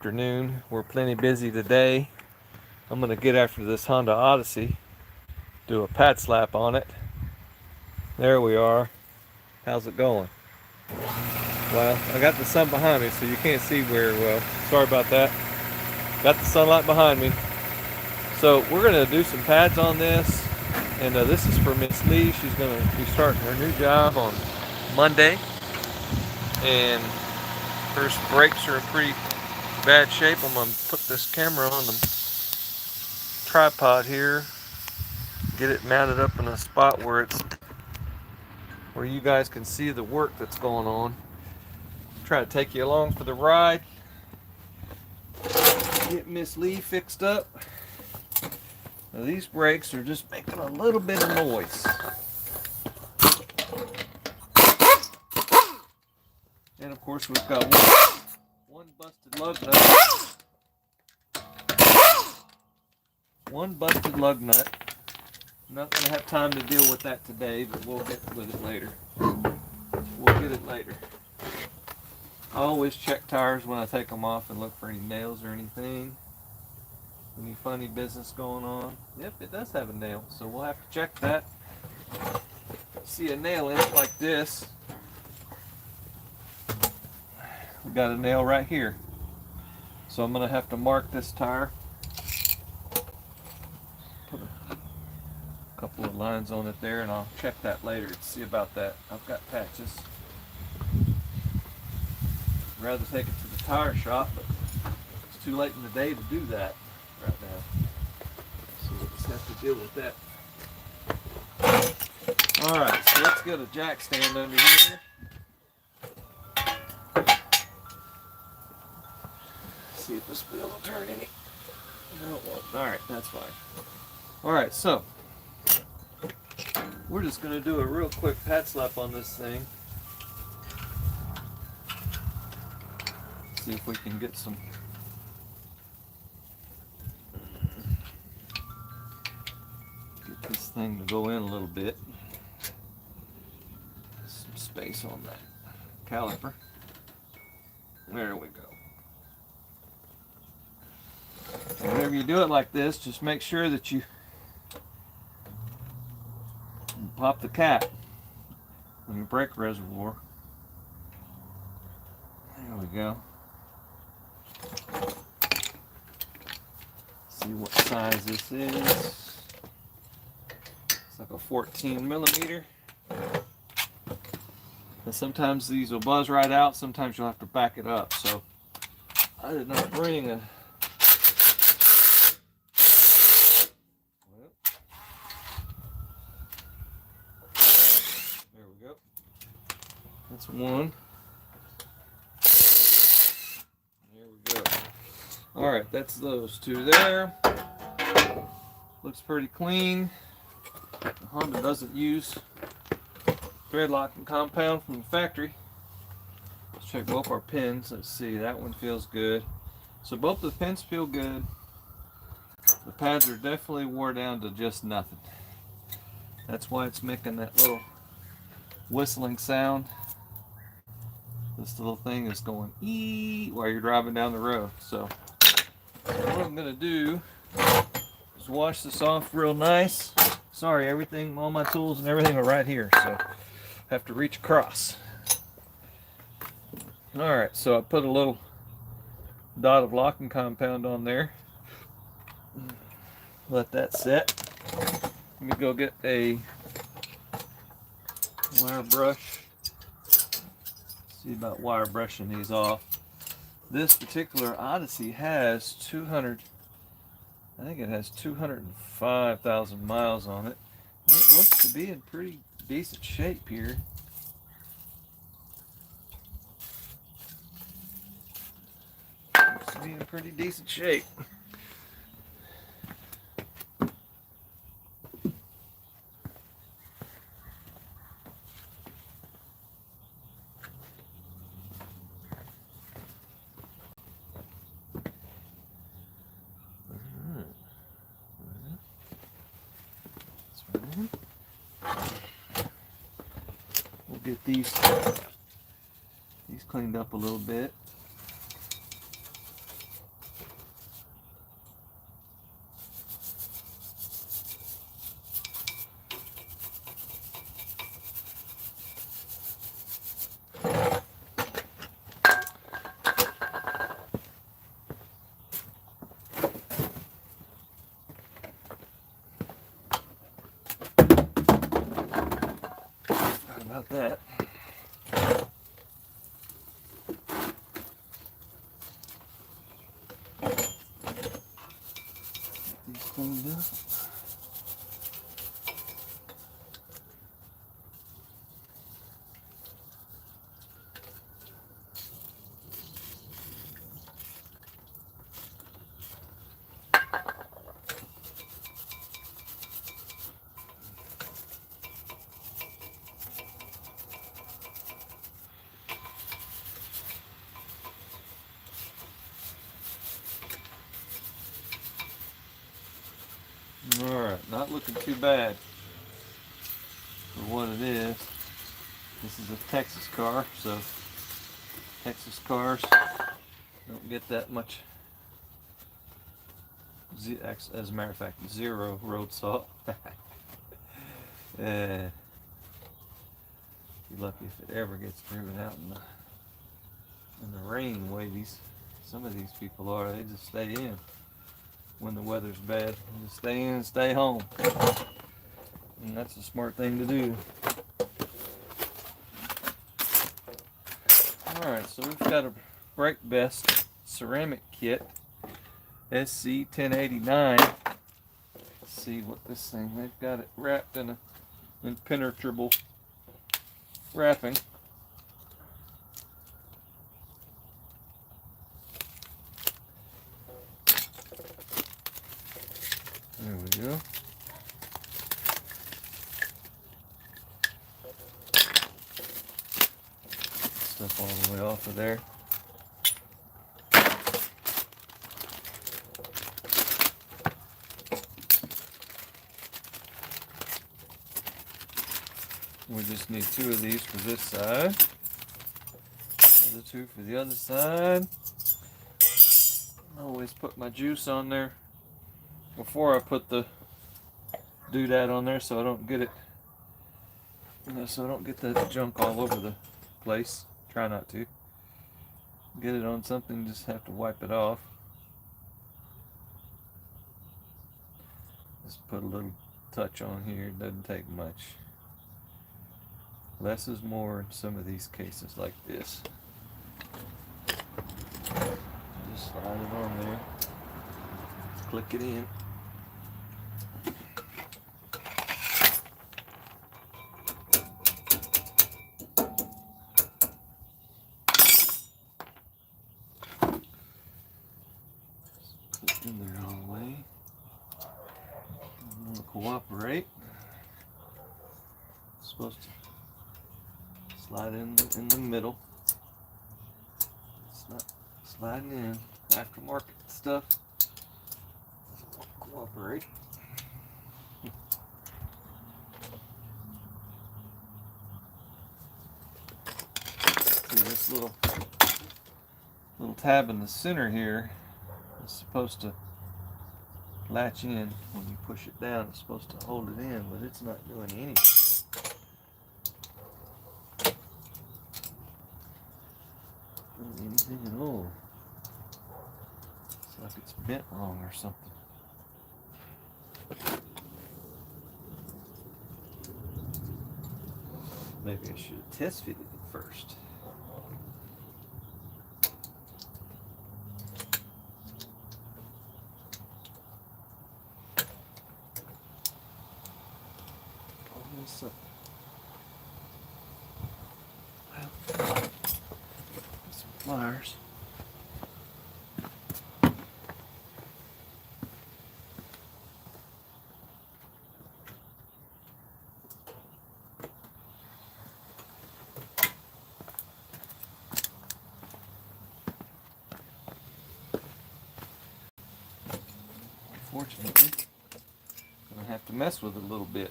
Afternoon. We're plenty busy today. I'm going to get after this Honda Odyssey, do a pad slap on it. There we are. How's it going? Well, I got the sun behind me, so you can't see very well. Sorry about that. Got the sunlight behind me. So we're going to do some pads on this, and this is for Miss Lee. She's going to be starting her new job on Monday, and her brakes are in pretty bad shape. I'm going to put this camera on the tripod here, get it mounted up in a spot where you guys can see the work that's going on. Try to take you along for the ride. Get Miss Lee fixed up. Now these brakes are just making a little bit of noise. And of course we've got one busted lug nut. One busted lug nut. I'm not going to have time to deal with that today, but we'll get with it later. We'll get it later. I always check tires when I take them off and look for any nails or anything. Any funny business going on. Yep, it does have a nail, so we'll have to check that. See a nail in it like this. We got a nail right here. So I'm going to have to mark this tire. Put a couple of lines on it there, and I'll check that later to see about that. I've got patches. I'd rather take it to the tire shop, but it's too late in the day to do that right now. So we'll just have to deal with that. Alright, so let's get a jack stand under here. See if this wheel will turn any. No, it won't. Alright, that's fine. Alright, so we're just going to do a real quick pad slap on this thing. See if we can get this thing to go in a little bit. Some space on that caliper. There we go. And whenever you do it like this, just make sure that you pop the cap on your brake reservoir. There we go. See what size this is. It's like a 14 millimeter. And sometimes these will buzz right out, sometimes you'll have to back it up. So I did not bring a there we go. That's one. There we go. Alright, that's those two there. Looks pretty clean. The Honda doesn't use thread locking compound from the factory. Let's check both our pins. Let's see, that one feels good. So both the pins feel good. The pads are definitely wore down to just nothing. That's why it's making that little whistling sound. This little thing is going ee while you're driving down the road. So what I'm going to do is wash this off real nice. Sorry, everything, all my tools and everything are right here, so I have to reach across. Alright, so I put a little dot of locking compound on there. Let that set. Let me go get a wire brush. See about wire brushing these off. This particular Odyssey has 200, I think it has 205,000 miles on it. It looks to be in pretty decent shape here. Looks to be in pretty decent shape. We'll get these cleaned up a little bit. about that. Get these cleaned up. Alright, not looking too bad for what it is. This is a Texas car, so Texas cars don't get that much, as a matter of fact, zero road salt. You're lucky if it ever gets driven out in the rain the way some of these people are. They just stay in when the weather's bad. They just stay in and stay home. And that's a smart thing to do. Alright, so we've got a Brake Best ceramic kit, SC1089. Let's see what this thing, they've got it wrapped in an impenetrable wrapping. There we go. Stuff all the way off of there. We just need 2 of these for this side. The other 2 for the other side. I always put my juice on there before I put the doodad on there, so I don't get it, so I don't get that junk all over the place. Try not to get it on something, just have to wipe it off. Just put a little touch on here, it doesn't take much. Less is more in some of these cases like this. Just slide it on there, click it in. In there all the way. I'm going to cooperate. It's supposed to slide in the middle. It's not sliding in. Aftermarket stuff. Cooperate. See this little tab in the center here. It's supposed to latch in when you push it down. It's supposed to hold it in, but it's not doing anything. Anything at all. It's like it's bent wrong or something. Maybe I should have test fitted it first. Some pliers. Unfortunately, I'm gonna have to mess with it a little bit.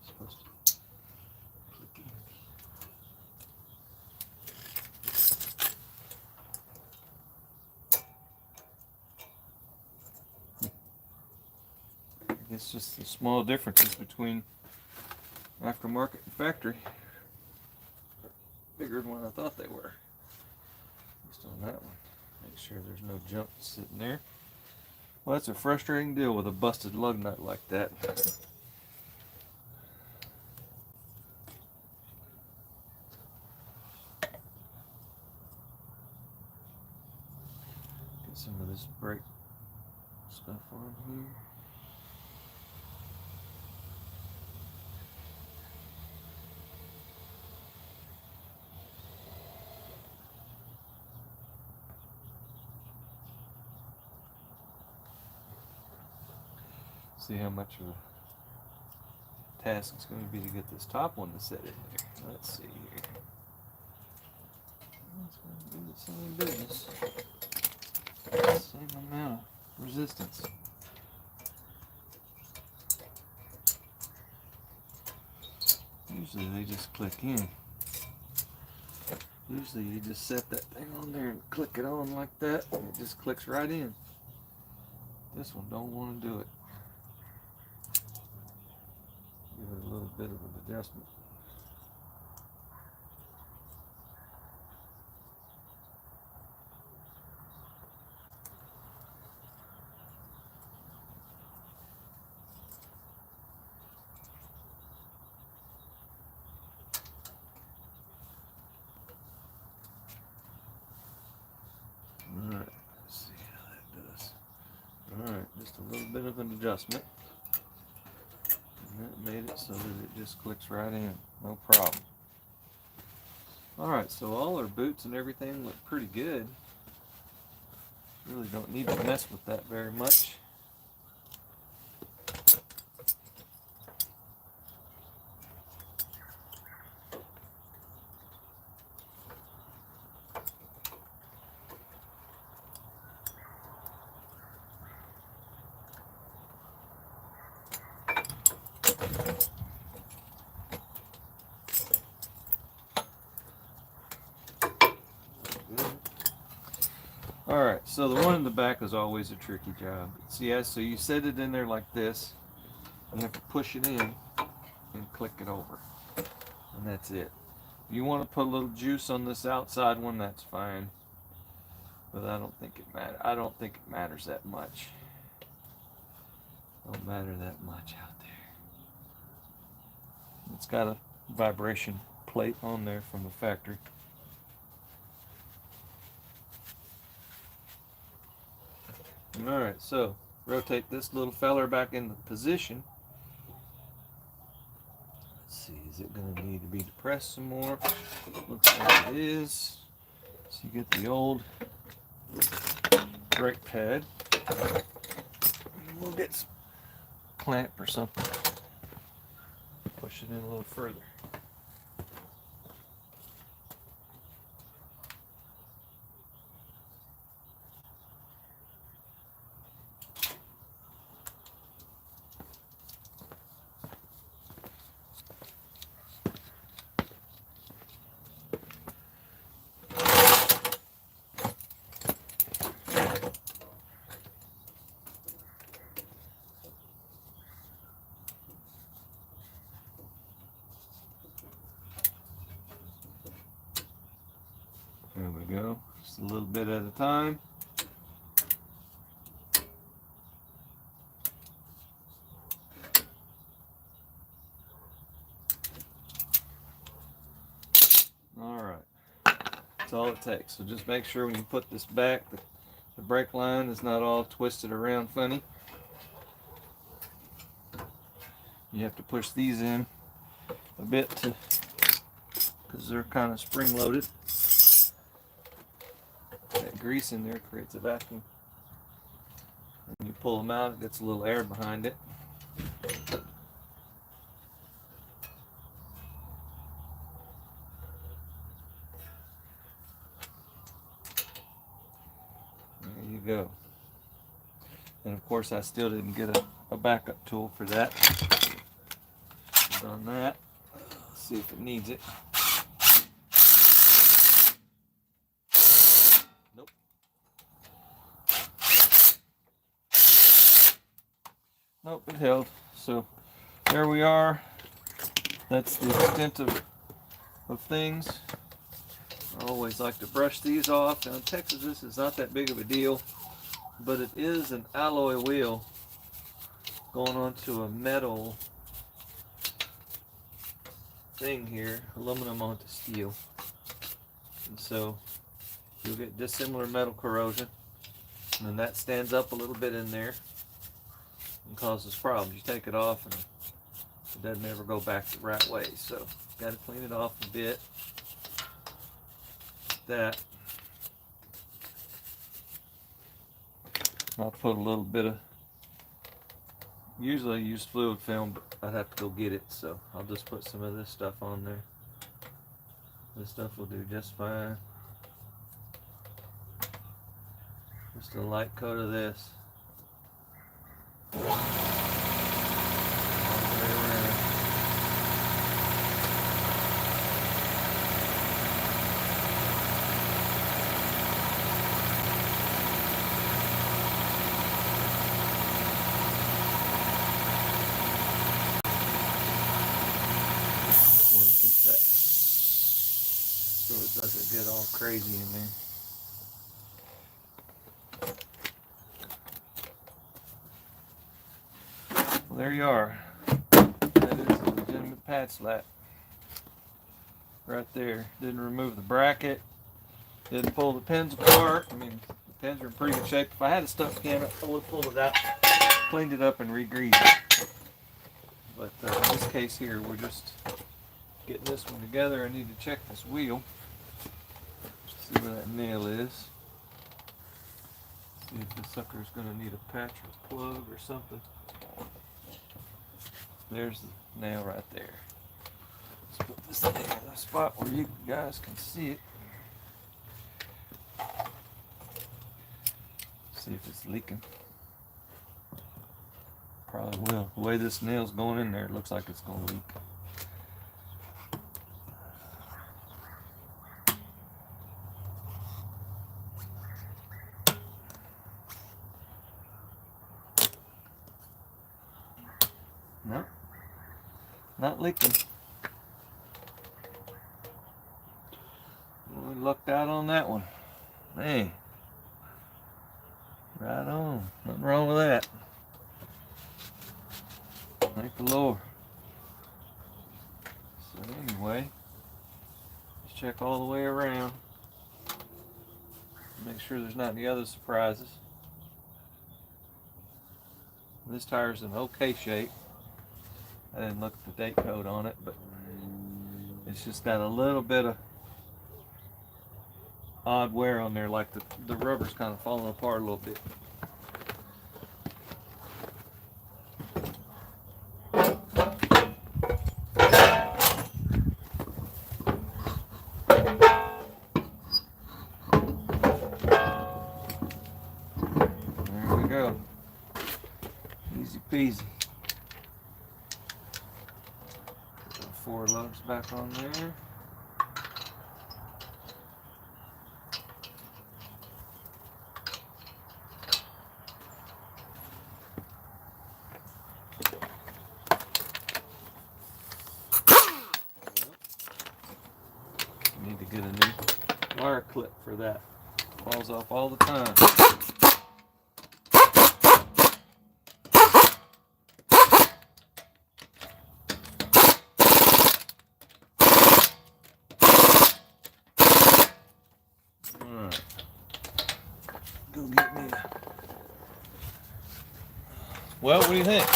Supposed to click in It's just the small differences between aftermarket and factory. Bigger than what I thought they were. Just on that one. Make sure there's no junk sitting there. Well, that's a frustrating deal with a busted lug nut like that. Get some of this brake stuff on here. See how much of a task it's going to be to get this top one to set in there. Let's see here. It's going to be the same business. Same amount of resistance. Usually they just click in. Usually you just set that thing on there and click it on like that, and it just clicks right in. This one don't want to do it. Give it a little bit of an adjustment. Alright, let's see how that does. Alright, just a little bit of an adjustment. And that made it so that it just clicks right in. No problem. Alright, so all our boots and everything look pretty good. Really don't need to mess with that very much. Alright, so the one in the back is always a tricky job. See, so you set it in there like this, and you have to push it in and click it over. And that's it. If you want to put a little juice on this outside one, that's fine. But I don't think it matters that much. Don't matter that much out there. It's got a vibration plate on there from the factory. Alright, so rotate this little feller back into position. Let's see, is it going to need to be depressed some more? Looks like it is. So you get the old brake pad. We'll get some clamp or something. Push it in a little further. There we go, just a little bit at a time. Alright, that's all it takes. So just make sure when you put this back, the brake line is not all twisted around funny. You have to push these in a bit because they're kind of spring loaded. That grease in there creates a vacuum. When you pull them out, it gets a little air behind it. There you go. And of course I still didn't get a backup tool for that. On that. Let's see if it needs it. Nope. Nope, it held. So there we are. That's the extent of things. I always like to brush these off. Now in Texas, this is not that big of a deal, but it is an alloy wheel going onto a metal thing here, aluminum onto steel. And so you'll get dissimilar metal corrosion, and then that stands up a little bit in there and causes problems. You take it off and it doesn't ever go back the right way, so got to clean it off a bit. That I'll put a little bit of, usually I use fluid film, but I'd have to go get it, so I'll just put some of this stuff on there. This stuff will do just fine. Just a light coat of this. So it doesn't get all crazy in there. Well, there you are. That is a legitimate pad slap. Right there. Didn't remove the bracket. Didn't pull the pins apart. I mean, the pins are in pretty good shape. If I had a stuck pin, I would have pulled it out, cleaned it up, and re-greased it. But in this case here, we're just getting this one together. I need to check this wheel. See where that nail is. See if the sucker is going to need a patch or plug or something. There's the nail right there. Let's put this thing in a spot where you guys can see it. See if it's leaking. Probably will. The way this nail's going in there, it looks like it's going to leak. No, not leaking. We lucked out on that one. Hey, right on. Nothing wrong with that. Thank the Lord. So anyway, let's check all the way around. Make sure there's not any other surprises. This tire's in okay shape. I didn't look at the date code on it, but it's just got a little bit of odd wear on there, like the rubber's kind of falling apart a little bit. There we go. Easy peasy. Put the 4 lugs back on there. Need to get a new wire clip for that. Falls off all the time. Alright. Go get me a... Well, what do you think?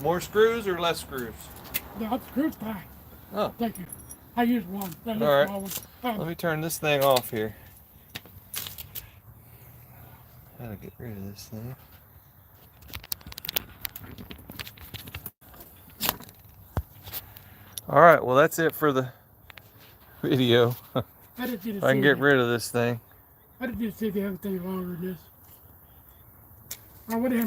More screws or less screws? No, screws fine. Oh. Thank you. I used one. That All right. small one. Let me turn this thing off here. How to get rid of this thing? All right. Well, that's it for the video. I just did I can get rid of this thing. I just did see the other thing longer than this. I went ahead and